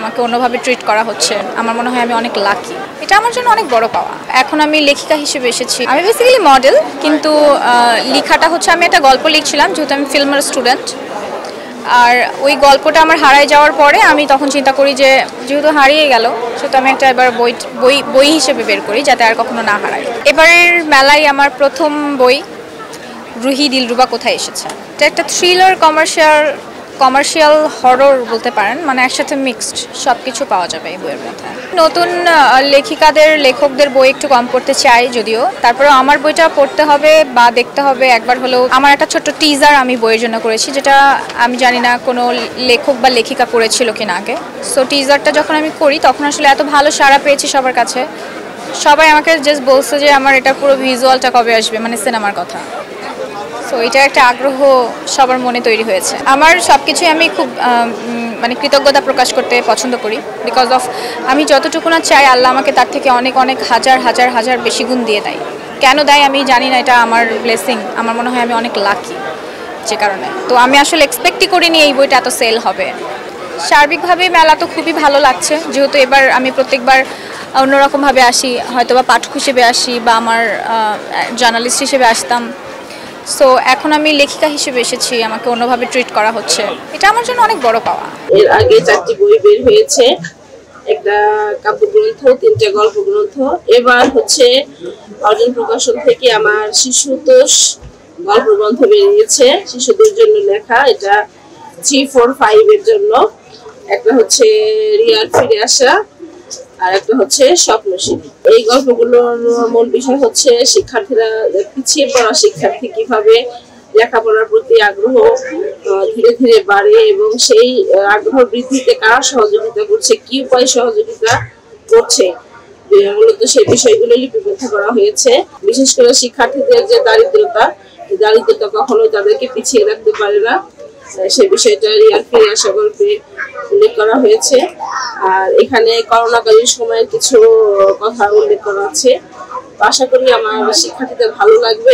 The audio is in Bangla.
আমাকে অন্যভাবে ট্রিট করা হচ্ছে, আমার মনে হয় আমি অনেক লাকি। এটা আমার জন্য অনেক বড় পাওয়া। এখন আমি লেখিকা হিসেবে এসেছি। আমি বেসিক্যালি মডেল, কিন্তু লেখাটা হচ্ছে আমি একটা গল্প লিখছিলাম, যেহেতু আমি ফিল্মের স্টুডেন্ট। আর ওই গল্পটা আমার হারায় যাওয়ার পরে আমি তখন চিন্তা করি যে যেহেতু হারিয়ে গেল, সেহেতু আমি একটা এবার বই হিসেবে বের করি, যাতে আর কখনো না হারায়। এবারের মেলায় আমার প্রথম বই রুহি দিলরুবা কোথায় এসেছে। এটা একটা থ্রিলার কমার্শিয়াল হরর বলতে পারেন, মানে একসাথে মিক্সড সব কিছু পাওয়া যাবে এই বইয়ের মধ্যে। নতুন লেখকদের বই একটু কম পড়তে চাই যদিও, তারপরেও আমার বইটা পড়তে হবে বা দেখতে হবে একবার হলেও। আমার একটা ছোট্ট টিজার আমি বইয়ের জন্য করেছি, যেটা আমি জানি না কোনো লেখক বা লেখিকা করেছিল কিনা আগে। সো টিজারটা যখন আমি করি তখন আসলে এত ভালো সাড়া পেয়েছি সবার কাছে, সবাই আমাকে জাস্ট বলছে যে আমার এটা পুরো ভিজুয়ালটা কবে আসবে, মানে সিনেমার কথা। তো এটা একটা আগ্রহ সবার মনে তৈরি হয়েছে। আমার সব কিছুই আমি খুব মানে কৃতজ্ঞতা প্রকাশ করতে পছন্দ করি, বিকজ অফ আমি যতটুকু না চাই আল্লাহ আমাকে তার থেকে অনেক অনেক হাজার হাজার হাজার বেশি গুণ দিয়ে দেয়। কেন দেয় আমি জানি না, এটা আমার ব্লেসিং। আমার মনে হয় আমি অনেক লাকি যে কারণে। তো আমি আসলে এক্সপেক্টই করিনি এই বইটা এত সেল হবে। সার্বিকভাবে মেলা তো খুবই ভালো লাগছে, যেহেতু এবার আমি প্রত্যেকবার অন্যরকমভাবে আসি, হয়তো বা পাঠক হিসেবে আসি বা আমার জার্নালিস্ট হিসেবে আসতাম। সো এখন আমি লেখিকা হিসেবে এসেছি, আমাকে অন্যভাবে ট্রিট করা হচ্ছে। এটা আমার জন্য অনেক বড় পাওয়া। এর আগে 4টি বই বের হয়েছে, একটা কাব্যগ্রন্থ, 3টে গল্প গ্রন্থ। এবার হচ্ছে অর্জন প্রকাশন থেকে আমার শিশুতোষ গল্প গ্রন্থ বেরিয়েছে, শিশুদের জন্য লেখা। এটা 3, 4, 5 এর জন্য। একটা হচ্ছে রিয়ার ফিরে আসা, আর একটা হচ্ছে স্বপ্নশীল। এই গল্পগুলোর মূল বিষয় হচ্ছে শিক্ষার্থীরা, পিছিয়ে পড়া শিক্ষার্থী কিভাবে লেখাপড়ার প্রতি আগ্রহ ধীরে ধীরে বাড়ে এবং সেই আগ্রহ বৃদ্ধিতে কারা সহযোগিতা করছে, কি উপায় সহযোগিতা করছে, মূলত সেই বিষয়গুলো লিপিবদ্ধ করা হয়েছে। বিশেষ করে শিক্ষার্থীদের যে দারিদ্রতা কখনো তাদেরকে পিছিয়ে রাখতে পারে না, সে বিষয়টা রিয়ার ফিরে আসা গল্পে উল্লেখ করা হয়েছে। আর এখানে করোনাকালীন সময়ের কিছু কথা উল্লেখ করা আছে। আশা করি আমার শিক্ষার্থীদের ভালো লাগবে